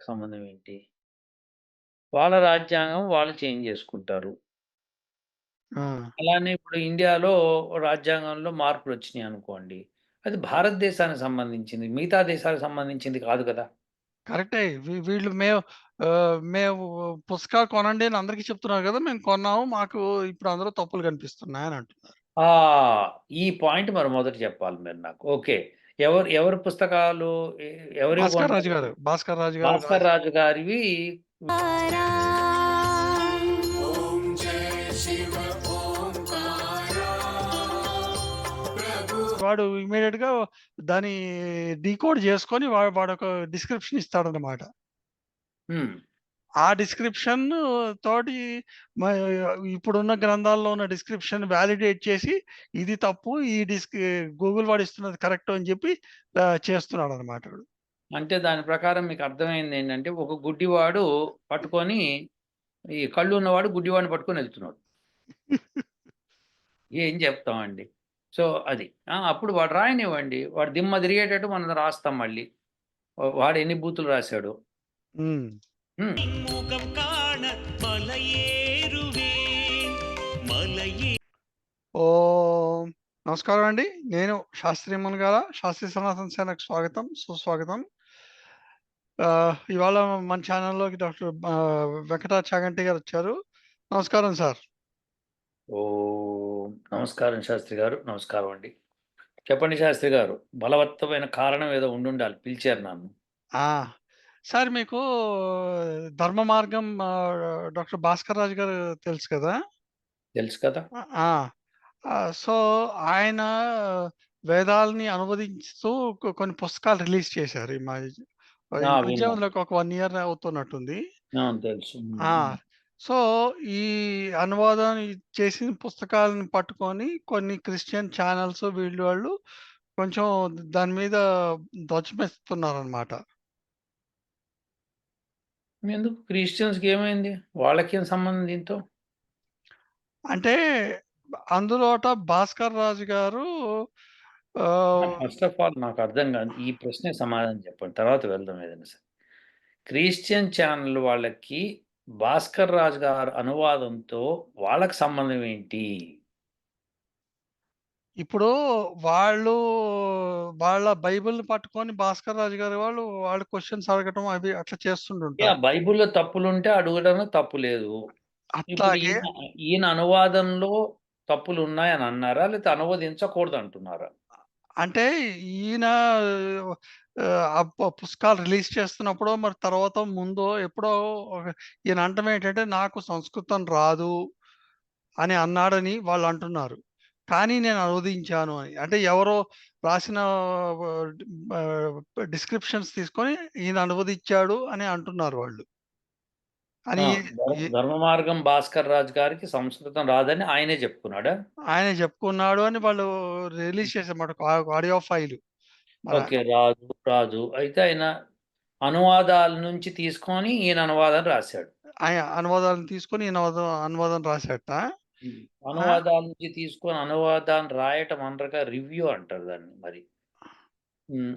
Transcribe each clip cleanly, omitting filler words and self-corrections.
సంబంధం ఏంటి? వాళ్ళ రాజ్యాంగం వాళ్ళు చేంజ్ చేసుకుంటారు. ఆ! అలానే ఇప్పుడు ఇండియాలో రాజ్యాంగంలో మార్పులొచ్చినాయనుకోండి. అది భారతదేశానికి సంబంధించింది. మిగతా దేశాలకు సంబంధించింది కాదు కదా! కరెక్టే. వీళ్ళు మేము పుస్తకాలు కొనండి అని అందరికి చెప్తున్నారు గదా! మేము కొన్నాము. మాకు ఇప్పుడు అందులో తప్పులు కనిపిస్తున్నాయని అంటున్నారు. ఆ! ఈ పాయింట్ మరి మొదట చెప్పాలి మీరు నాకు. ఓకే. ఎవరి పుస్తకాలు ఎ ఎవరివి భాస్కర్ రాజు కొంటారు? గారు, భాస్కర్ రాజు గారు భాస్కర్ రాజు గారివి ఓం జయ శివ ఓంకారా ప్రభు వాడు ఇమ్మీడియేట్‌గా దాన్ని డీకోడ్ చేసుకొని వాడొక డిస్క్రిప్షన్ ఇస్తాడన్నమాట. హ్మ్. ఆ డిస్క్రిప్షన్ తోటి మ ఇప్పుడున్న గ్రంథాల్లో ఉన్న డిస్క్రిప్షన్ వాలిడేట్ చేసి, ఇది తప్పు. గూగుల్ వాడిస్తున్నది కరెక్టు అని చెప్పి చేస్తున్నాడన్నమాట వాడు. అంటే దాని ప్రకారం మీకు అర్థమైందేంటంటే, ఒక గుడ్డివాడు పట్టుకొని ఈ కళ్ళు ఉన్నవాడు గుడ్డివాడిని పట్టుకొని ఎళ్తున్నాడు. ఏం చెప్తామండి. సో, అది. అప్పుడు వాడు రాయనివ్వండి. వాడు దిమ్మ తిరిగేటట్టు మనం రాస్తాం మళ్ళీ. వాడు ఎన్ని బూతులు రాసాడో. హ్మ్. హ్మ్. முகம் காண மலையேறுவேன் மலையே ఓం నమస్కారం అండి. నేను శాస్త్రి మునగాల. శాస్త్రీయ సనాతన సేనకు స్వాగతం, సుస్వాగతం. ఇవాళ మన ఛానల్‌లోకి డాక్టర్ వెంకట చాగంటి గారొచ్చారు. నమస్కారం సార్. నమస్కారం శాస్త్రి గారు. నమస్కారం అండి. చెప్పండి శాస్త్రి గారు. బలవత్తమైన కారణం ఏదో ఉండుండాలి పిలిచారు నన్ను. ఆ! సార్ మీకు ధర్మ మార్గం డాక్టర్ భాస్కర్ రాజు గారు తెలుసు కదా! తెలుసు కదా! ఆ! సో, ఆయన వేదాల్ని అనువదించుతూ కొన్ని పుస్తకాలు రిలీజ్ చేశారు. ఈ మధ్య విన్నాను. ఒక 1 ఇయర్ అవుతున్నట్టుంది. అవును తెలుసు. హ్మ్. ఆ! హ్మ్. సో, ఈ అనువాదం చేసిన పుస్తకాలను పట్టుకొని కొన్ని క్రిస్టియన్ ఛానెల్స్ వాళ్ళు కొంచెం దాని మీద ధ్వజమెత్తుతున్నారనమాట. ఎందుకు క్రిస్టియన్స్‌కి ఏమైంది? వాళ్ళకేం సంబంధం దీంతో? అంటే అందులోట భాస్కర్ రాజు గారు ఆహ్, ఫస్ట్ ఆఫ్ ఆల్ నాకర్థం కాదు. ఈ ప్రశ్నకి సమాధానం చెప్పండి. తర్వాత వెళ్దాం ఏదైనా సరే. క్రిస్టియన్ ఛానల్ వాళ్ళకి 'భాస్కర్ రాజు' గారి అనువాదంతో వాళ్ళకి సంబంధం ఏంటి? ఇప్పుడు వాళ్ళు వాళ్ళ బైబిల్‌ని పట్టుకొని భాస్కర్ రాజు గారు వాళ్ళు క్వెషన్స్ అడగటం అవి అట్లా చేస్తుంటుంటారు. బైబిల్‌లో తప్పులుంటే అడగడంలో తప్పు లేదు. ఇప్పుడు అట్లాగే ఈయన అనువాదంలో తప్పులున్నాయని అన్నారా? లేతే అనువదించకూడదంటున్నారా? అంటే ఈయన ఆ పుస్తకాలు రిలీజ్ చేస్తున్నప్పుడో, మరి తర్వాతో, ముందో ఎప్పుడో ఒక ఈయన అనటం ఏంటంటే, నాకు సంస్కృతం రాదు అని అన్నాడని వాళ్ళంటున్నారు. కానీ నేను అనువదించాను అని. అంటే ఎవరో రాసిన డిస్క్రిప్షన్స్ తీసుకొని ఈయన అనువదించాడు అని అంటున్నారు వాళ్ళు. అని ఆ! ఎ 'ధర్మ మార్గం' 'భాస్కర్ రాజు' గారికి సంస్కృతం రాదని ఆయనే చెప్పుకున్నాడా? ఆయనే చెప్పుకున్నాడు అని వాళ్ళు రిలీజ్ చేసారన్నమాట. Audio file. మరి ఓకే. రాజు. అయితే ఆయన అనువాదాల నుంచి తీసుకొని ఈయన అనువాదం రాసాడు. ఆయన అనువాదాలను తీసుకొని ఈయన అనువాదం రాసాడట. హ్మ్. ఆ! అనువాదాల నుంచి తీసుకొని అనువాదాన్ని రాయటం అనరుగా రివ్యూ అంటారు దాన్ని మరి.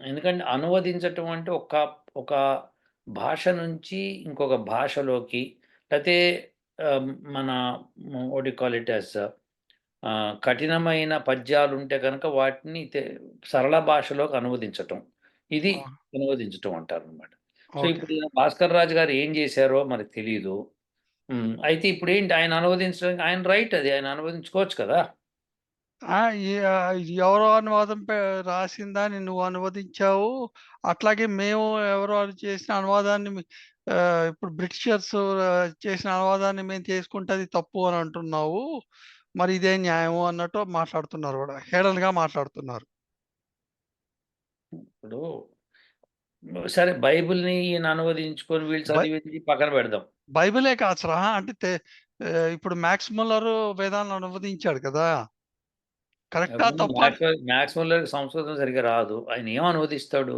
ఎందుకంటే అనువదించటం అంటే ఒక భాష నుంచి ఇంకొక భాషలోకి లేతే మన what you call it as కఠినమైన పద్యాలుంటే గనక వాటిని సరళ భాషలోకి అనువదించటం. ఇది ఆ! అనువదించటం అంటారనమాట. So, okay. ఇప్పుడు ఈయన 'భాస్కర్ రాజు' గారు ఏం జేశారో మనకు తెలీదు. అయితే ఇప్పుడేంటి ఆయన అనువదించడానికి ఆయన రైట్ అది. ఆయన అనువదించుకోవచ్చు కదా! ఆ! ఎవరో అనువాదం రాసిన దాన్ని నువ్వు అనువదించావు. అట్లాగే మేము ఎవరో చేసిన అనువాదాన్ని ఇప్పుడు బ్రిటిషర్స్ చేసిన అనువాదాన్ని మేము చేసుకుంటే అది తప్పు అని అంటున్నావు. మరి ఇదేం న్యాయము అన్నట్టు మాట్లాడుతున్నారు గూడా. హేళనగా మాట్లాడుతున్నారు. ఇప్పుడు సరే బైబిల్‌ని ఈయన అనువదించుకొని వీళ్ళు బై చదివింది పక్కన పెడదాం. బైబిలే కాదు అంటే ఇప్పుడు మాక్స్ ముల్లర్ వేదాలను అనువదించాడు కదా! కరెక్టా? ఏముంది తప్పా? మ్యాథ్స్ ముల్లర్‌కి సంస్కృతం సరిగ్గా రాదు. ఆయన ఏం అనువదిస్తాడు?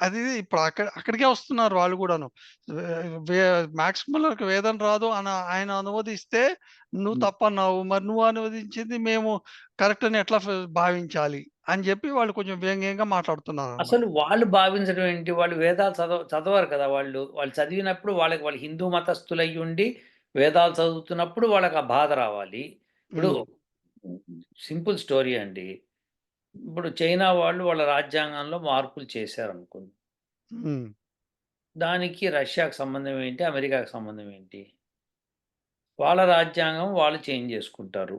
అది ఇప్పుడు అక్కడికే వస్తున్నారు వాళ్ళు గూడాను. వే వే మాక్స్ ముల్లర్‌కి వేదం రాదు ఆయన అనువదిస్తే నువ్వు హ్మ్. తప్పన్నావు. మరి నువ్వు అనువదించింది మేము కరెక్ట్ అని ఎట్లా భావించాలి? అని చెప్పి వాళ్ళు కొంచెం వ్యంగ్యంగా మాట్లాడుతున్నారనమాట. అసలు వాళ్ళు భావించడం ఏంటి? వాళ్ళు వేదాలు చదవరు కదా! వాళ్ళు. వాళ్ళు చదివినప్పుడు వాళ్ళు హిందూ మతస్థులయ్యుండి వేదాలు చదువుతున్నప్పుడు వాళ్ళకి ఆ బాధ రావాలి. ఇప్పుడు హ్మ్. సింపుల్ స్టోరీ అండి. ఇప్పుడు చైనా వాళ్ళు వాళ్ళ రాజ్యాంగంలో మార్పులు చేశారనుకోండి. హ్మ్. దానికి రష్యాకి సంబంధం ఏంటి? అమెరికాకి సంబంధం ఏంటి? వాళ్ళ రాజ్యాంగం వాళ్ళు చేంజ్ చేసుకుంటారు.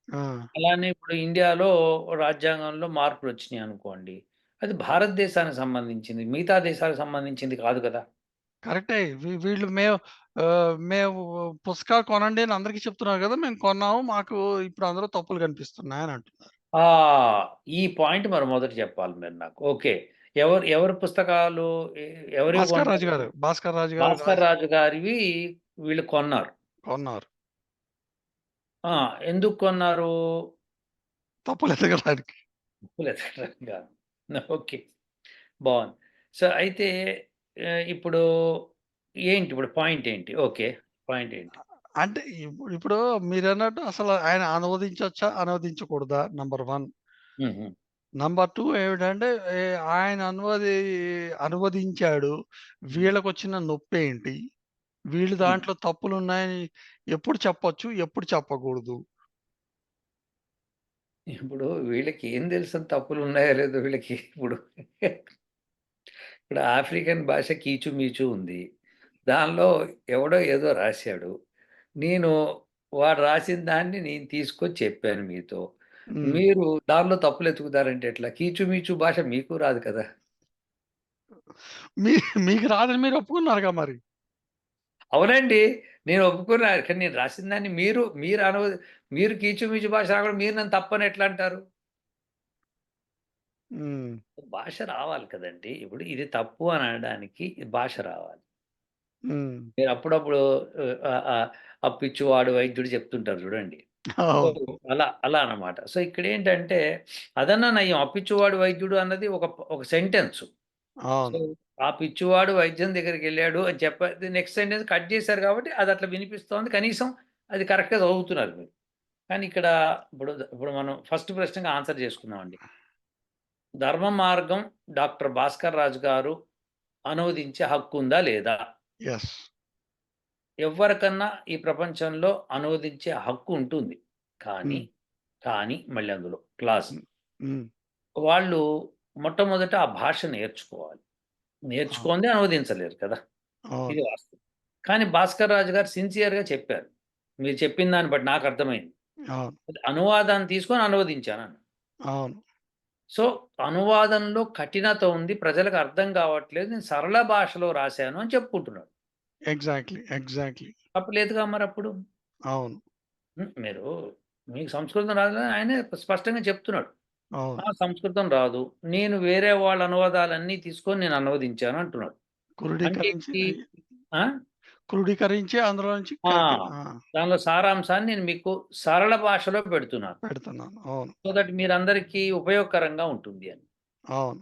ఆ! అలానే ఇప్పుడు ఇండియాలో రాజ్యాంగంలో మార్పులొచ్చినాయనుకోండి. అది భారతదేశానికి సంబంధించింది. మిగతా దేశాలకు సంబంధించింది కాదు కదా! కరెక్టే. వీళ్ళు మేము పుస్తకాలు కొనండి అని అందరికి చెప్తున్నారు గదా! మేము కొన్నాము. మాకు ఇప్పుడు అందులో తప్పులు కనిపిస్తున్నాయని అంటున్నారు. ఆ! ఈ పాయింట్ మరి మొదట చెప్పాలి మీరు నాకు. ఓకే. ఎవరి పుస్తకాలు ఎ ఎవరివి భాస్కర్ రాజు కొన్నారు? గారు, భాస్కర్ రాజు గారు 'భాస్కర్ రాజు' గారివి వీళ్ళు కొన్నారు. కొన్నారు. ఆ! ఎందుకు కొన్నారు? తప్పులు ఎతకడానికి. తప్పులెతకడానికి కాదు. ఓకే. బావుంది. సో, అయితే ఇప్పుడు ఇప్పుడు పాయింట్ ఏంటి? ఓకే. పాయింట్ ఏంటి? అంటే ఇప్పుడు మీరన్నట్టు అసలు ఆయన అనువదించొచ్చా? అనువదించకూడదా? నంబర్ 1. హుహు. నంబర్ 2 ఏమిటంటే ఆయన అనువదించాడు. హ్మ్. వీళ్ళకొచ్చిన నొప్పేంటి? వీళ్ళు హ్మ్. దాంట్లో తప్పులున్నాయని ఎప్పుడు చెప్పొచ్చు? ఎప్పుడు చెప్పకూడదు? ఇప్పుడు వీళ్ళకి ఏం తెలుసని తప్పులున్నాయో లేదో వీళ్ళకి ఇప్పుడు. ఇప్పుడు ఆఫ్రికన్ భాష కీచు మీచు ఉంది. దానిలో ఎవడో ఏదో రాశాడు. నేను వాడు రాసిన దాన్ని నేను తీసుకొచ్చి చెప్పాను మీతో. హ్మ్. మీరు దానిలో తప్పులెతుకుతారంటే ఎట్లా? కీచు మీచు భాష మీకు రాదు కదా! మీ మీకు రాదని మీరు ఒప్పుకున్నారుగా మరి. అవునండి. నేను ఒప్పుకున్నా. కానీ నేను రాసిన దాన్ని మీరు కీచు మీచు భాష రాకుండా మీరు నన్ను తప్పని ఎట్లా అంటారు? హ్మ్. భాష రావాలి కదండీ! ఇప్పుడు ఇది తప్పు అని అనడానికి భాష రావాలి. హ్మ్. మీరు అప్పుడప్పుడు ఆ పిచ్చివాడు వైద్యుడు చెప్తుంటారు చూడండి. సో, అవును. అలా అన్నమాట. సో, ఇక్కడేంటంటే అదన్నా నయం. ఆ పిచ్చివాడు వైద్యుడు అన్నది ఒక సెంటెన్సు. సో, అవును. ఆ పిచ్చివాడు వైద్యం దగ్గరికెళ్ళాడు అని నెక్స్ట్ సెంటెన్స్ కట్ చేశారు కాబట్టి అది అట్లా వినిపిస్తోంది. కనీసం అది కరెక్ట్‌గా చదువుతున్నారు మీరు. కానీ ఇక్కడ ఇప్పుడు మనం ఫస్ట్ ప్రశ్నకి ఆన్సర్ చేసుకుందామండి. ధర్మ మార్గం డాక్టర్ భాస్కర్ రాజు గారు అనువదించే హక్కుందా? లేదా? యెస్. ఎవ్వరికన్నా ఈ ప్రపంచంలో అనువదించే హక్కు ఉంటుంది. కానీ, హ్మ్. మళ్ళీ అందులో క్లాజ్. హ్మ్. హ్మ్. వాళ్ళు మొట్టమొదట ఆ భాష నేర్చుకోవాలి. ఆ! నేర్చుకోందే అనువదించలేరు కదా! అవును. ఇది వాస్తవం. కానీ భాస్కర్ రాజు గారు సిన్సియర్‌గా చెప్పారు. మీరు చెప్పిన దాన్ని బట్టి నాకర్థమైంది. అవును. అనువాదాన్ని తీసుకొని అనువదించానని. అవును. సో, అనువాదంలో కఠినత ఉంది. ప్రజలకు అర్థం కావట్లేదు. నేను సరళ భాషలో రాశాను అని చెప్పుకుంటున్నాడు. ఎగ్జాక్ట్‌లీ. ఎగ్జాక్ట్‌లీ. తప్పులేదుగా మరప్పుడు. అవును. మీరు మీకు సంస్కృతం రాదని ఆయనే స్పష్టంగా చెప్తున్నాడు. అవును. సంస్కృతం రాదు. నేను వేరే వాళ్ళ అనువాదాలన్నీ తీసుకొని నేను అనువదించాను అంటున్నాడు. అంటే క్రోడీకరించి ఏంటి? ఆ! క్రోడీకరించి అందులో నుంచి ఆ! ఆ! దానిలో సారాంశాన్ని నేను మీకు సరళ భాషలో పెడుతున్నాను. పెడుతున్నాను. అవును. సో దట్ మీరందరికీ ఉపయోగకరంగా ఉంటుంది అని. అవును.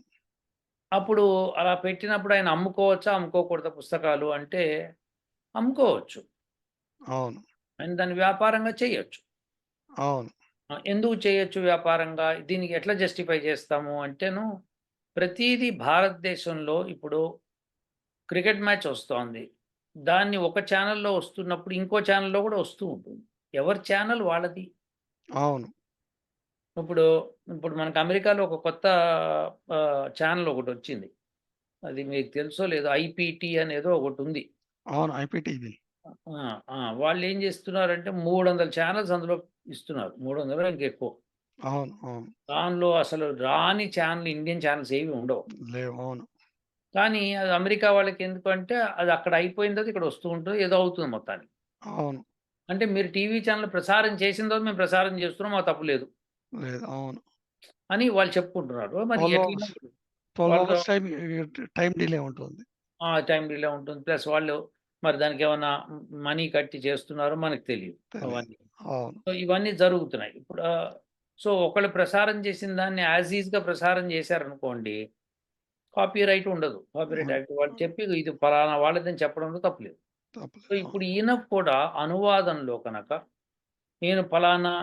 అప్పుడు అలా పెట్టినప్పుడు ఆయన అమ్ముకోవచ్చా? అమ్ముకోకూడదా పుస్తకాలు అంటే అమ్ముకోవచ్చు. అవును. ఆయన దాన్ని వ్యాపారంగా చేయొచ్చు. అవును. ఎందుకు చేయొచ్చు వ్యాపారంగా? దీనికి ఎట్లా జస్టిఫై చేస్తాము అంటేను, ప్రతీదీ భారతదేశంలో ఇప్పుడు క్రికెట్ మ్యాచ్ వస్తోంది. దాన్ని ఒక ఛానెల్‌లో వస్తున్నప్పుడు ఇంకో ఛానెల్‌లో కూడా వస్తూ ఉంటుంది. ఎవరి ఛానెల్ వాళ్ళది. అవును. ఇప్పుడు, ఇప్పుడు మనకు అమెరికాలో ఒక కొత్త ఛానెల్ ఒకటొచ్చింది. అది మీకు తెలుసో లేదో ఐపీటీ అనేదో ఒకటుంది. అవును. ఐపీటీవీ. ఆ! వాళ్ళేం చేస్తున్నారంటే 300 ఛానెల్స్ అందులో ఇస్తున్నారు. 300 ఇంకెక్కువ. అవును. అవును. దానిలో అసలు రాని ఛానెల్ ఇండియన్ ఛానెల్స్ ఏవి ఉండవు. లేవు. అవును. కానీ అది అమెరికా వాళ్ళకెందుకంటే అది అక్కడ అయిపోయిన తర్వాత ఇక్కడ వస్తూ ఉంటది. ఏదో అవుతుంది మొత్తానికి. అవును. అంటే మీరు టీవీ ఛానెల్ ప్రసారం చేసిన తర్వాత మేము ప్రసారం చేస్తున్నాం. మాకు తప్పు లేదు లేదు. అవును. అని వాళ్ళు చెప్పుకుంటున్నారు. మరి 12 ఎట్లా అవర్స్ 12 వాళ్ళతో అవర్స్ టైమ్ డిలే ఉంటుంది. టైమ్ డిలే ఉంటుంది. ప్లస్ వాళ్ళు మరి దానికేమన్నా మనీ కట్టి చేస్తున్నారో మనకు తెలీదు తెలీదు. అవన్నీ. అవును. సో, ఇవన్నీ జరుగుతున్నాయి. ఇప్పుడు సో, ఒకళ్ళు ప్రసారం చేసిన దాన్ని యాజ్ ఈజ్‌గా ప్రసారం చేశారనుకోండి, కాపీరైట్ ఉండదు. కాపీరైట్ అవును. యాక్ట్ వాళ్ళు చెప్పి ఇది ఫలానా వాళ్ళదని చెప్పడంలో తప్పులేదు. సో, తప్పలేదు. అవును. ఇప్పుడు ఈయనకు కూడా అనువాదంలో కనుక నేను ఫలానా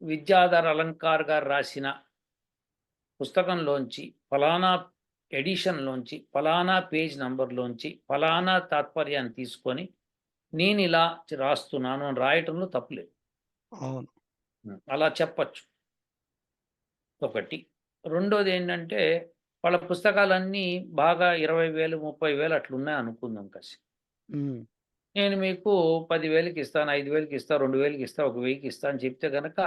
విద్యాధర్ అలంకార్ గారు రాసిన పుస్తకంలోంచి, ఫలానా ఎడిషన్‌లోంచి, ఫలానా పేజ్ నంబర్‌లోంచి, ఫలానా తాత్పర్యాన్ని తీసుకొని నేనిలా రాస్తున్నాను అని రాయటంలో తప్పు లేదు. అవును. అలా చెప్పచ్చు. ఒకటి. రెండోదేంటంటే, వాళ్ళ పుస్తకాలన్నీ బాగా 20,000, 30,000 అట్లున్నాయి అనుకుందాం కాసి. హ్మ్. నేను మీకు 10,000కి ఇస్తాను, 5,000కి ఇస్తా, 2,000కి ఇస్తా, 1,000కి ఇస్తా అని చెప్తే గనక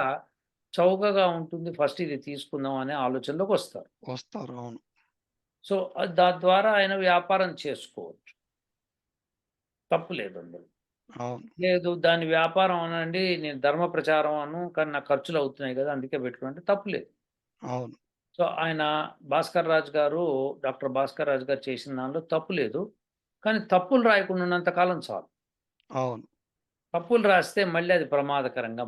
చౌకగా ఉంటుంది. ఫస్ట్ ఇది తీసుకుందాం అనే ఆలోచనలోకొస్తారు. వస్తారు. అవును. సో, దాని ద్వారా ఆయన వ్యాపారం చేసుకోవచ్చు. తప్పు లేదు అందులో. అవును. లేదు దాని వ్యాపారం అనండి నేను ధర్మ ప్రచారం కానీ నాకు ఖర్చులవుతున్నాయి గదా! అందుకే పెట్టుకున్నా తప్పు లేదు. అవును. సో, ఆయన భాస్కర్ రాజు గారు, డాక్టర్ భాస్కర్ రాజు గారు చేసిన దానిలో తప్పు లేదు. కానీ తప్పులు రాయకుండా ఉన్నంత కాలం చాలు. అవును. తప్పులు రాస్తే మళ్ళీ అది ప్రమాదకరంగా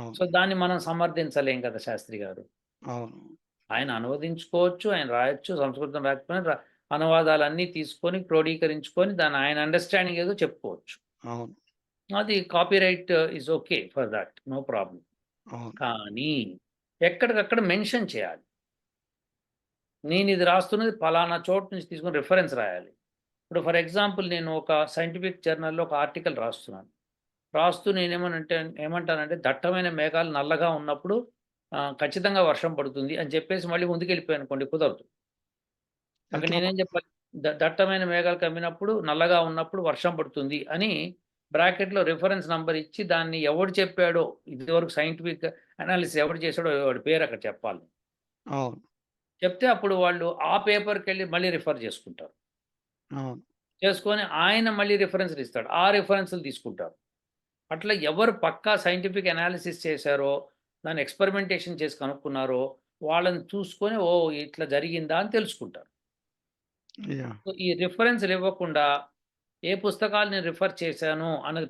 సో, అవును. దాన్ని మనం సమర్థించలేం కదా! శాస్త్రి గారు. అవును. ఆయన అనువదించుకోవచ్చు, ఆయన రాయొచ్చు, సంస్కృతం రాకపోయినా అనువాదాలన్నీ తీసుకొని క్రోడీకరించుకొని దాన్ని ఆయన అండర్‌స్టాండింగ్ ఏదో చెప్పుకోవచ్చు. అవును. అది copyright is okay for that. No problem. అవును. కానీ ఎక్కడికక్కడ మెన్షన్ చేయాలి. నేనిది రాస్తున్నది పలానా చోటు నుంచి తీసుకొని రిఫరెన్స్ రాయాలి. ఇప్పుడు ఫర్ ఎగ్జాంపుల్ నేను ఒక సైంటిఫిక్ జర్నల్‌లో ఒక ఆర్టికల్ రాస్తున్నాను. రాస్తూ ఏమంటానంటే దట్టమైన మేఘాలు నల్లగా ఉన్నప్పుడు ఖచ్చితంగా వర్షం పడుతుంది అని చెప్పేసి మళ్ళీ ముందుకెళ్ళిపోయాననుకోండి కుదరదు. అక్కడ ఎట్లా? నేనేం చెప్పాలి? దట్టమైన మేఘాలు కమ్మినప్పుడు నల్లగా ఉన్నప్పుడు వర్షం పడుతుంది అని బ్రాకెట్‌లో రిఫరెన్స్ నంబర్ ఇచ్చి దాన్ని ఎవడు చెప్పాడో ఇదివరకు సైంటిఫిక్ అనాలిసిస్ ఎవడు చేసాడో వాడి పేరు అక్కడ చెప్పాలి. అవును. చెప్తే అప్పుడు వాళ్ళు ఆ పేపర్‌కెళ్ళి మళ్ళీ రిఫర్ చేసుకుంటారు. అవును. చేసుకొని ఆయన మళ్ళీ రిఫరెన్స్‌లు ఇస్తాడు. ఆ రిఫరెన్స్‌లు తీసుకుంటారు. అట్లా ఎవరు పక్కా సైంటిఫిక్ అనాలిసిస్ చేశారో, దాన్ని ఎక్స్‌పెరిమెంటేషన్ చేసి కనుక్కున్నారో, వాళ్ళని చూసుకొని ఓహ్! ఇట్లా జరిగిందా అని తెలుసుకుంటారు. యాహ్! సో, ఈ రిఫరెన్స్‌లు ఇవ్వకుండా ఏ పుస్తకాలు నేను రిఫర్ చేశాను అన్నది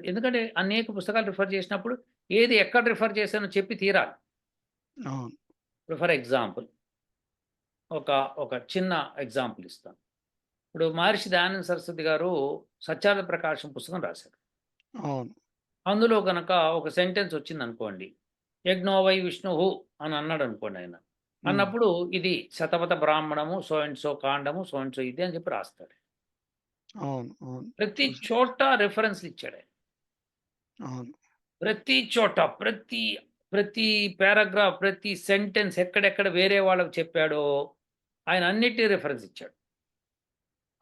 ఎందుకంటే అనేక పుస్తకాలు రిఫర్ చేసినప్పుడు ఏది ఎక్కడ రిఫర్ చేశానో చెప్పి తీరాలి. అవును. ఇప్పుడు ఫర్ ఎగ్జాంపుల్ ఒక ఒక చిన్న ఎగ్జాంపుల్ ఇస్తాను. ఇప్పుడు మహర్షి దయానంద సరస్వతి గారు 'సత్యార్థ ప్రకాశం' పుస్తకం రాశారు. అవును. అందులో గనక ఒక సెంటెన్స్ వచ్చిందనుకోండి. యజ్ఞో వై విష్ణుః అని అన్నాడనుకోండి ఆయన. హ్మ్. అన్నప్పుడు ఇది శతపథ బ్రాహ్మణము, సో అండ్ సో కాండము, సో అండ్ సో ఇది అని చెప్పి రాస్తాడు. అవును. అవును. ప్రతి చూసా. చోట రిఫరెన్స్‌లు ఇచ్చాడాయన. అవును. ప్రతి చోట, ప్రతి పారాగ్రాఫ్, ప్రతి సెంటెన్స్ ఎక్కడెక్కడ వేరే వాళ్ళకి చెప్పాడో ఆయన అన్నిటిని రిఫరెన్స్ ఇచ్చాడు.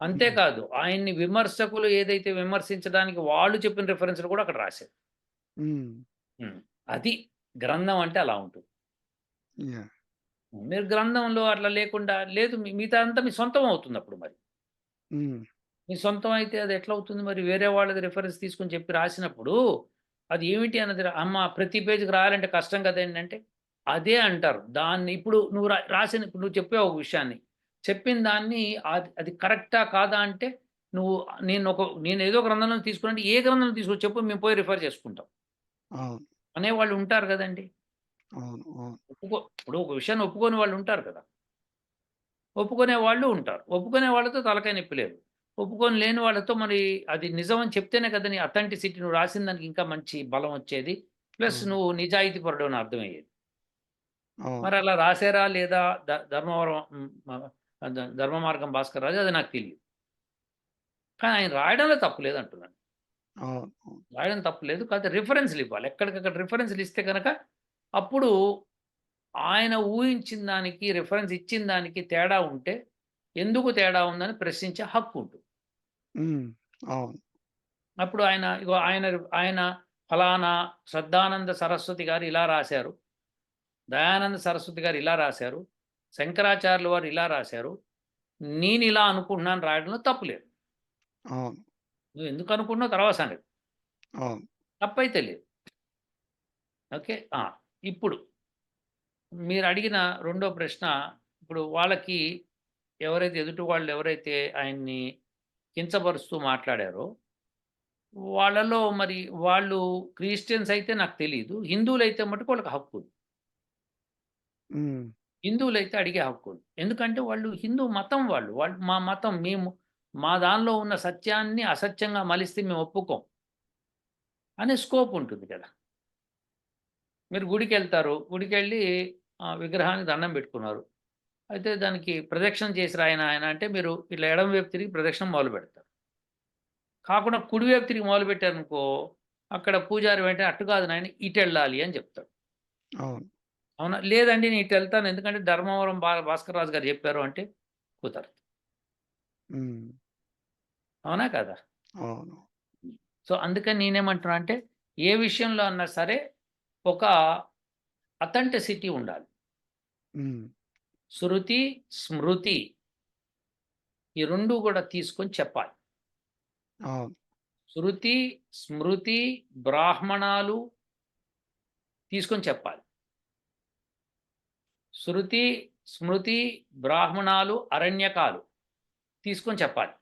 హ్మ్. అంతేకాదు ఆయన్ని విమర్శకులు ఏదైతే విమర్శించడానికి వాళ్ళు చెప్పిన రిఫరెన్స్‌లు కూడా అక్కడ రాశారు. హ్మ్. హ్మ్. అది గ్రంథం అంటే అలా ఉంటుంది. యాహ్! మీరు గ్రంథంలో అట్లా లేకుండా లేదు మిగతా అంతా మీ సొంతం అవుతుందప్పుడు మరి. హ్మ్. మీ సొంతం అయితే అది ఎట్లవుతుంది మరి? వేరే వాళ్ళది రిఫరెన్స్ తీసుకొని చెప్పి రాసినప్పుడు, అది ఏమిటి అన్నది అమ్మ ప్రతి పేజ్‌కి రాయాలంటే కష్టం కదండీ అంటే, అదే అంటారు. దాన్ని ఇప్పుడు నువ్వు రాసిన ఇప్పుడు నువ్వు చెప్పావు ఒక విషయాన్ని. చెప్పిన దాన్ని అది కరెక్టా? కాదా? అంటే నువ్వు నేనేదో గ్రంథంలో తీసుకున్నానంటే, ఏ గ్రంథంలో తీసుకొచ్చి చెప్పు మేము పోయి రిఫర్ చేసుకుంటాం. అవును. అనేవాళ్ళు ఉంటారు గదండీ! అవును. అవును. ఇప్పుడు ఒక విషయాన్ని ఒప్పుకోని వాళ్ళు ఉంటారు కదా! ఒప్పుకునే వాళ్ళు ఉంటారు. ఒప్పుకునే వాళ్ళతో తలకాయ నొప్పి లేదు. ఒప్పుకొని లేని వాళ్ళతో మరి అది నిజమని చెప్తేనే కదా! నీ అథెంటిసిటీ నువ్వు రాసిన దానికి ఇంకా మంచి బలం వచ్చేది. ప్లస్ అవును. నువ్వు నిజాయితీ పరుడవని అర్థమయ్యేది. అవును. మరి అలా రాసారా లేదా ధర్మవరం ధర్మ మార్గం భాస్కర్ రాజు అది నాకు తెలీదు. కానీ ఆయన రాయడంలో తప్పు లేదంటున్నాను. అవును. అవును. రాయడం తప్పు లేదు. కాకపోతే రిఫరెన్స్‌లు ఇవ్వాలి. ఎక్కడికక్కడ రిఫరెన్స్‌లు ఇస్తే గనక అప్పుడు ఆయన ఊహించిన దానికి, రిఫరెన్స్ ఇచ్చిన దానికి తేడా ఉంటే, ఎందుకు తేడా ఉందని ప్రశ్నించే హక్కుంటుంది. హ్మ్. అవును. అప్పుడు ఆయన ఇగో ఆయన ఫలానా శ్రద్ధానంద సరస్వతి గారు ఇలా రాశారు. దయానంద సరస్వతి గారు ఇలా రాశారు. శంకరాచార్యుల వారు ఇలా రాశారు. నేనిలా అనుకుంటున్నాను రాయడంలో తప్పు లేదు. అవును. నువ్వెందుకు అనుకుంటున్నావో తర్వాత సంగతి. అవును. తప్పైతే లేదు. ఓకే. ఇప్పుడు మీరడిగిన రెండో ప్రశ్న ఇప్పుడు వాళ్ళకి ఎదుటి వాళ్ళు ఎవరైతే ఆయన్ని కించపరుస్తూ మాట్లాడారో వాళ్ళలో మరి వాళ్ళు క్రిస్టియన్స్ అయితే నాకు తెలీదు. హిందువులైతే మటుకు వాళ్ళకి హక్కుంది. హ్మ్. హిందువులైతే అడిగే హక్కుంది. ఎందుకంటే వాళ్ళు హిందూ మతం వాళ్ళు. వాళ్ళు మా మతం మా దానిలో ఉన్న సత్యాన్ని అసత్యంగా మలిస్తే మేము ఒప్పుకోం. అనే స్కోప్ ఉంటుంది కదా! మీరు గుడికెళ్తారు. గుడికెళ్ళి విగ్రహానికి దండం పెట్టుకున్నారు. అయితే దానికి ప్రదక్షిణ చేసి రాయన ఆయన అంటే మీరు ఇట్లా ఎడమ వైపు తిరిగి ప్రదక్షిణ మొదలుపెడతారు. కాకుండా కుడి వైపు తిరిగి మొదలుపెట్టారనుకో, అక్కడ పూజారి వెంటనే అటు కాదు నాయన ఇటెళ్ళాలి అని చెప్తాడు. అవును. అవునా? లేదండి నేను ఇటెళ్తాను ఎందుకంటే ధర్మవరం భాస్కర్ రాజు గారు చెప్పారు అంటే కుదరదు. హ్మ్. అవునా కాదా? అవును. సో, అందుకని నేనేమంటున్నా అంటే ఏ విషయంలో అన్నా సరే ఒక అథెంటిసిటీ ఉండాలి. హ్మ్. శృతి, స్మృతి ఈ 2 కూడా తీసుకొని చెప్పాలి. అవును. శృతి, స్మృతి, బ్రాహ్మణాలు తీసుకొని చెప్పాలి. శృతి, స్మృతి, బ్రాహ్మణాలు, అరణ్యకాలు తీసుకొని చెప్పాలి.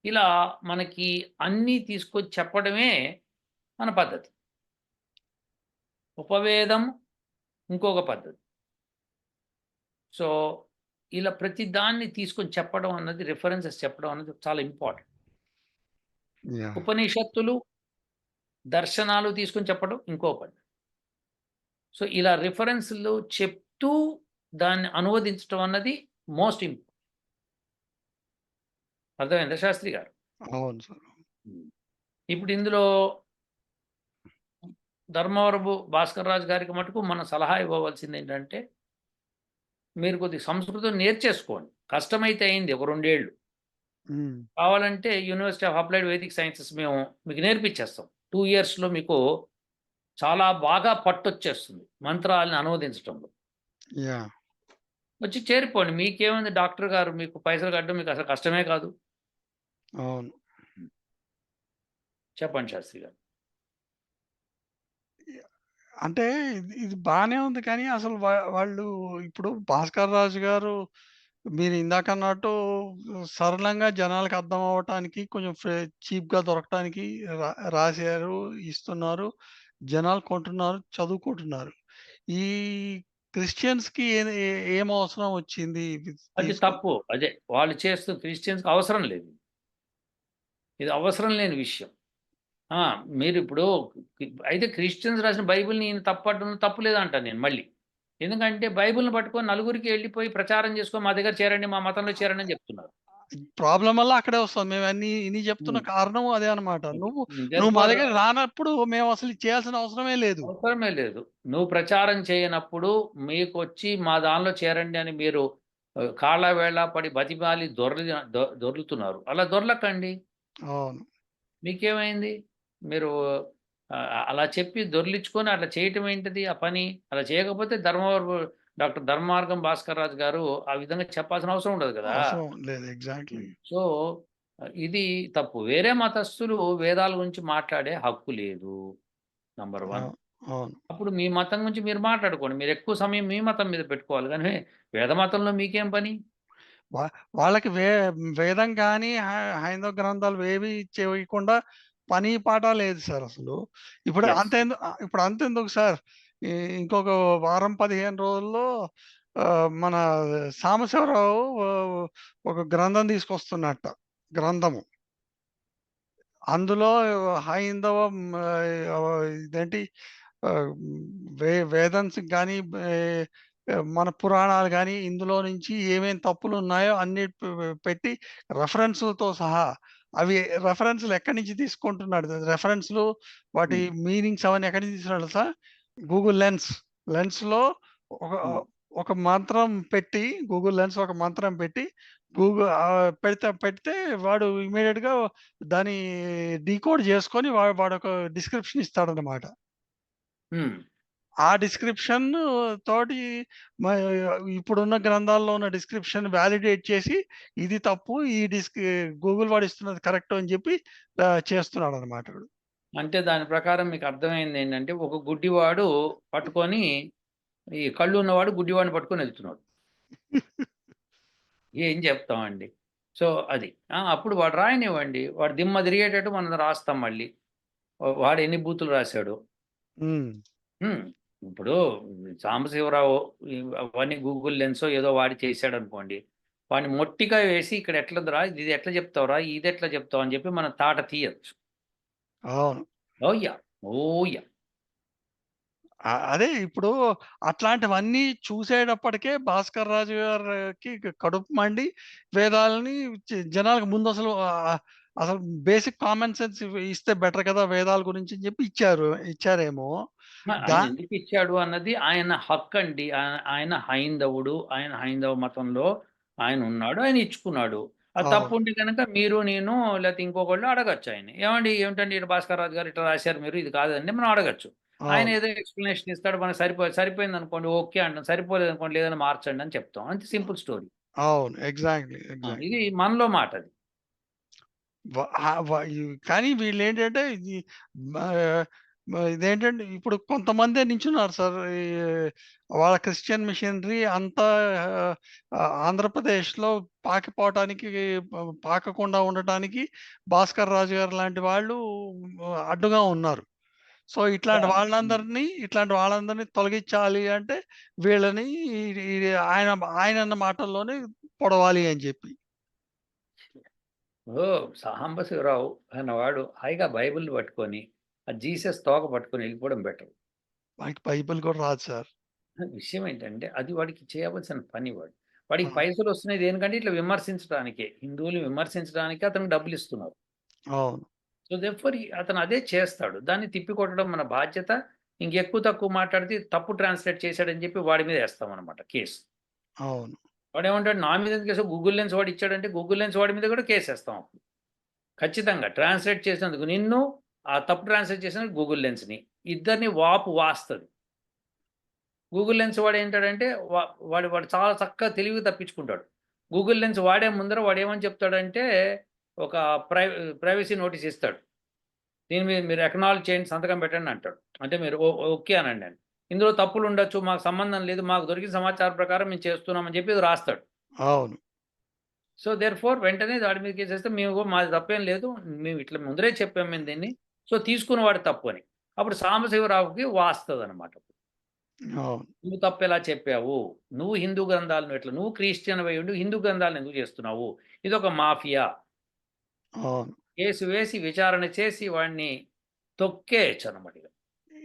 ఇలా మనకి అన్నీ తీసుకొచ్చి చెప్పడమే మన పద్ధతి. ఉపవేదం ఇంకొక పద్ధతి. సో, ఇలా ప్రతి దాన్ని తీసుకొని చెప్పడం అన్నది రిఫరెన్సెస్ చెప్పడం అన్నది చాలా ఇంపార్టెంట్. యాహ్! ఉపనిషత్తులు, దర్శనాలు తీసుకొని చెప్పడం ఇంకో పద్ధతి. సో, ఇలా రిఫరెన్స్‌లు చెప్తూ దాన్ని అనువదించడం అన్నది మోస్ట్ అర్థమైందా శాస్త్రి గారు? అవును సార్. హ్మ్. ఇప్పుడు ఇందులో ధర్మవరపు భాస్కర్ రాజు గారికి మటుకు మనం సలహా ఇవ్వవలసిందేంటంటే, మీరు కొద్దిగా సంస్కృతం నేర్చేసుకోండి. కష్టమైతే అయింది ఒక 2 ఏళ్ళు. హ్మ్. కావాలంటే university of applied Vedic sciences మేము మీకు నేర్పించేస్తాం. 2 ఇయర్స్‌లో మీకు చాలా బాగా పట్టొచ్చేస్తుంది. మంత్రాలను అనువదించటంలో. యాహ్! వచ్చి చేరిపోండి. మీకేముంది డాక్టర్ గారు మీకు పైసలు కట్టడం మీకు అసలు కష్టమే కాదు. అవును. చెప్పండి శాస్త్రి గారు. అంటే ఇది బానే ఉంది కానీ అసలు వాళ్ళు ఇప్పుడు 'భాస్కర్ రాజు' గారు మీరు ఇందాకన్నట్టు సరళంగా జనాలకి అర్థం అవ్వటానికి కొంచెం చీప్‌గా దొరకటానికి రాసారు, ఇస్తున్నారు. జనాలు కొంటున్నారు, చదువుకుంటున్నారు. ఈ క్రిస్టియన్స్‌కి ఏం అవసరం వచ్చింది ఇది అది తప్పు. అదే వాళ్ళు చేస్తూ క్రిస్టియన్స్‌కి అవసరం లేదు. ఇది అవసరం లేని విషయం. ఆ! మీరిప్పుడు అయితే క్రిస్టియన్స్ రాసిన బైబిల్‌ని ఈయన తప్పట్టడంలో తప్పు లేదంటాను నేను మళ్ళీ. ఎందుకంటే బైబిల్‌ని పట్టుకొని నలుగురికి ఎళ్ళిపోయి ప్రచారం చేసుకొని మా దగ్గర చేరండి, మా మతంలో చేరండి అని చెప్తున్నారు. ప్రాబ్లమ్ వల్ల అక్కడే వస్తాం. మేము ఇన్ని చెప్తున్న హ్మ్. కారణం అదే అన్నమాట. అది. నువ్వు మా దేర్ఫోర్ దగ్గర రానప్పుడు మేము అసలు చేయాల్సిన అవసరమే లేదు. అవసరమే లేదు. నువ్వు ప్రచారం చేయనప్పుడు మీకొచ్చి మా దానిలో చేరండి అని మీరు కాళ్ళ వేళ్ళ పడి బతిమాలి దొర్లుతున్నారు. అలా దొర్లకండి. అవును. మీకేమైంది? మీరు అలా చెప్పి దొర్లించుకొని అట్లా చేయటం ఏంటిది ఆ పని? అలా చేయకపోతే డాక్టర్ ధర్మమార్గం భాస్కర్ రాజు గారు ఆ విధంగా చెప్పాల్సిన అవసరం ఉండదు గదా! అవసరం లేదు. ఎగ్జాక్ట్‌లీ. సో, ఇది తప్పు. వేరే మతస్థులు వేదాల గురించి మాట్లాడే హక్కు లేదు. నంబర్ 1. అవు అవును. అప్పుడు మీ మతం గురించి మీరు మాట్లాడుకోండి. మీరెక్కువ సమయం మీ మతం మీద పెట్టుకోవాలి గానీ, వేద మతంలో మీకేం పని? వా వాళ్ళకి వేదం గాని, హైందవ గ్రంథాలు ఏవి చేయకుండా పని పాట లేదు సార్ అసలు. యెస్. ఇప్పుడు అంతెందుకు సార్. ఈ ఇంకొక వారం, 15 రోజుల్లో మన సాంబశివరావు ఒక గ్రంథం తీసుకొస్తున్నట్ట. గ్రంథము. అందులో హైందవం ఇదేంటి ఆహ్, వేదాంశం గాని, మన పురాణాలు గాని, ఇందులో నుంచి ఏమేం తప్పులున్నాయో అన్నీ పెట్టి రెఫరెన్స్‌లతో సహా అవి రెఫరెన్స్‌లు ఎక్కడి నుంచి తీసుకుంటున్నాడు? రెఫరెన్స్‌లు వాటి హ్మ్. మీనింగ్స్ అవన్నీ ఎక్కడి నుంచి తీసుకున్నాడో తెలుసా? Google lens. లెన్స్‌లో ఒక హ్మ్. ఒక మంత్రం పెట్టి గూగుల్ లెన్స్ ఒక మంత్రం పెట్టి పెడితే వాడు ఇమ్మీడియేట్‌గా దాన్ని డీకోడ్ చేసుకొని వాడొక డిస్క్రిప్షన్ ఇస్తాడన్నమాట. హ్మ్. ఆ డిస్క్రిప్షన్ తోటి మ ఇప్పుడున్న గ్రంథాల్లో ఉన్న డిస్క్రిప్షన్ వాలిడేట్ చేసి ఇది తప్పు. ఈ గూగుల్ వాడు ఇస్తున్నది కరెక్ట్ అని చెప్పి చేస్తున్నాడన్నమాట వాడు. అంటే దాని ప్రకారం మీకు అర్థమైందేంటంటే, ఒక గుడ్డివాడు పట్టుకొని ఈ కళ్ళు ఉన్నవాడు గుడ్డివాడిని పట్టుకొని ఎళ్తున్నాడు. ఏం చెప్తామండి. సో, అది. అప్పుడు వాడు రాయనివ్వండి. వాడు దిమ్మ తిరిగేటట్టు మనం రాస్తాం మళ్ళీ. వాడు ఎన్ని బూతులు రాసాడో. హ్మ్. హ్మ్. ఇప్పుడు సాంబశివరావు అవన్నీ గూగుల్ లెన్సో ఏదో వాడి చేసాడనుకోండి. వాడిని మొట్టికాయ వేసి ఇక్కడ ఎట్లదిరా ఇది ఎట్లా చెప్తావురా? ఇదెట్లా చెప్తావు అని చెప్పి మనం తాట తీయొచ్చు. అవును. ఓహ్! యాహ్! ఓహ్! యాహ్! అదే ఇప్పుడు అట్లాంటివన్నీ చూసేటప్పటికే భాస్కర్ రాజు గారికి కడుపు మండి వేదాలని జనాలకు ముందసలు అసలు బేసిక్ కామన్ సెన్స్ ఇస్తే బెటర్ కదా! వేదాల గురించి అని చెప్పి ఇచ్చారేమో. దా ఆయన ఎందుకు ఇచ్చాడు అన్నది ఆయన హక్కండి. ఆయన హైందవుడు. ఆయన హైందవ మతంలో ఆయన ఉన్నాడు. ఆయన ఇచ్చుకున్నాడు. అది అవును. తప్పుంటే గనక మీరు, నేను లేతే ఇంకొకళ్ళు అడగొచ్చు ఆయన్ని. ఏవండీ ఏమిటండి ఈడ భాస్కర్ రాజు గారు ఇట్లా రాశారు మీరు ఇది కాదండి మనం అడగొచ్చు. ఆయన అవును. ఏదో ఎక్స్‌ప్లనేషన్ ఇస్తాడు. మనకు సరిపోయిందనుకోండి ఓకే అంటాం. సరిపోలేదనుకోండి లేదన్నా మార్చండి అని చెప్తాం. అంతే సింపుల్ స్టోరీ. అవును. ఎగ్జాక్ట్‌లీ. ఇది మనలో మాట అది. వ ఆహ్, వ ఈ కానీ వీళ్ళేంటంటే ఇది మ ఇదేంటంటే ఇప్పుడు కొంతమందే నించున్నారు సార్. వాళ్ళ క్రిస్టియన్ మిషనరీ అంతా ఆంధ్రప్రదేశ్‌లో పాకిపోవటానికి పాకకుండా ఉండటానికి భాస్కర్ రాజు గారు లాంటి వాళ్ళు అడ్డుగా ఉన్నారు. సో, ఇట్లాంటి వాళ్ళందరిని తొలగించాలి అంటే వీళ్ళని ఈ ఈ ఆయనన్న మాటల్లోనే పొడవాలి అని చెప్పి. సాంబశివరావు అన్నవాడు హాయిగా బైబిల్ పట్టుకొని, ఆ జీసస్ తోక పట్టుకొని వెళ్ళిపోవడం బెటర్. వాడికి బైబిల్ కూడా రాదు సార్. విషయం ఏంటంటే, అది వాడికి చేయవలసిన పని వాడు. వాడికి ఆ! పైసలొస్తున్నాయి దేనికంటే ఇట్లా విమర్శించడానికే. హిందువుల్ని విమర్శించడానికే అతనికి డబ్బులిస్తున్నారు. అవును. సో, దెర్‌ఫోర్ అతను అదే చేస్తాడు. దాన్ని తిప్పికొట్టడం మన బాధ్యత. ఇంకెక్కువ తక్కువ మాట్లాడితే తప్పు ట్రాన్స్‌లేట్ చేశాడని చెప్పి వాడి మీద ఏస్తామనమాట కేసు. అవును. వాడేమంటాడు నా మీద ఎందుకు ఏసావు? గూగుల్ లెన్స్ వాడు ఇచ్చాడంటే గూగుల్ లెన్స్ వాడి మీద కూడా కేసేస్తాం అప్పుడు. ఖచ్చితంగా ట్రాన్స్‌లేట్ చేసినందుకు నిన్ను, ఆ తప్పు ట్రాన్స్‌లేట్ చేసినందుకు గూగుల్ లెన్స్‌ని. ఇద్దరిని వాస్తది. గూగుల్ లెన్స్ వాడేంటాడంటే వా వాడు వాడు చాలా చక్కగా తెలివిగా తప్పించుకుంటాడు. గూగుల్ లెన్స్ వాడే ముందర వాడేమని చెప్తాడంటే, ఒక ప్రైవసీ నోటీస్ ఇస్తాడు. దీని మీద మీరు అక్నాలెడ్జ్ చేయండి, సంతకం పెట్టండి అంటాడు. అంటే మీరు ఓకే అనండి అని. ఇందులో తప్పులుండొచ్చు, మాకు సంబంధం లేదు, మాకు దొరికిన సమాచారం ప్రకారం మేము చేస్తున్నామని చెప్పి ఇది రాస్తాడు. అవును. సో, దేర్‌ఫోర్ వెంటనే దాడి మీద కేసేస్తే మేము మాది తప్పేం లేదు. మేము ఇట్లా ముందరే చెప్పాము మేము దీన్ని. సో, తీసుకున్నవాడి తప్పు అని. అప్పుడు సాంబశివరావుకి వాస్తదనమాట. అవును. నువ్వు తప్పెలా చెప్పావు? నువ్వు హిందూ గ్రంథాలను నువ్వు క్రిస్టియన్‌వై ఉండి హిందూ గ్రంథాలను ఎందుకు చేస్తున్నావు? ఇదొక మాఫియా. అవును. కేసు వేసి విచారణ చేసి వాడిని తొక్కేయొచ్చనమాట ఇగ.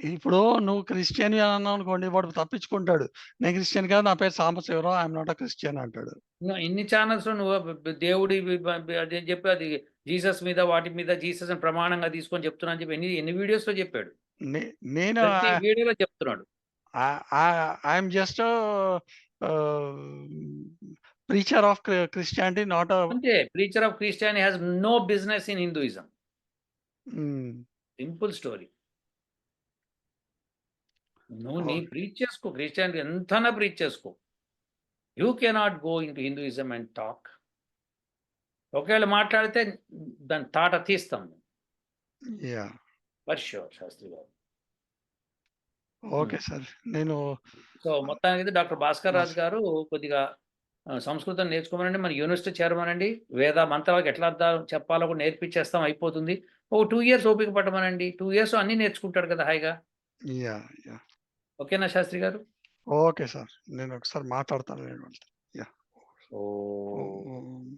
ఇప్పుడు నువ్వు క్రిస్టియన్‌వి అని అన్నావనుకోండి వాడు తప్పించుకుంటాడు. నేను క్రిస్టియన్ కాదు. నా పేరు Sambasivarao. I am not a Christian అంటాడు. ఇన్ని ఛానెల్స్‌లో నువ్వు దేవుడి అదని చెప్పి అది జీసస్ మీద వాటి మీద జీసస్‌ని ప్రమాణంగా తీసుకొని చెప్తున్నా అని చెప్పి ఎన్ని ఎన్ని వీడియోస్‌లో చెప్పాడు. నే నేను ప్రతి వీడియోలో చెప్తున్నాడు. I am just ah, preacher of Christianity not a అంతే preacher of Christianity has no business in Hinduism. Hmm. Simple story. నువ్వు అవును. ప్రీచ్ చేసుకో. క్రిస్టియానిటీ ఎంతైనా ప్రీచ్ చేసుకో. You cannot go into Hinduism and talk. ఒకవేళ మాట్లాడితే దాని తాట తీస్తాం. యాహ్! ఫర్ ష్యూర్ శాస్త్రి గారు. హ్మ్. Okay sir. నేను సో, మొత్తానికైతే డాక్టర్ భాస్కర్ ఆ! రాజు గారు కొద్దిగా సంస్కృతం నేర్చుకోమనండి. మన యూనివర్సిటీ చేరమనండి. వేద మంత్రాలకు ఎట్లా అర్థాలు చెప్పాలో కూడా నేర్పించేస్తాం అయిపోతుంది. ఒక 2 ఇయర్స్ ఓపిక పట్టమనండి. 2 ఇయర్స్‌లో అన్నీ నేర్చుకుంటాడు కదా! హాయిగా. యాహ్! ఓకేనా శాస్త్రి గారు? Okay sir. నేను ఒకసారి మాట్లాడతాను నేను వాళ్ళతో. యాహ్! ఓహ్! ఓహ్! ఓహ్!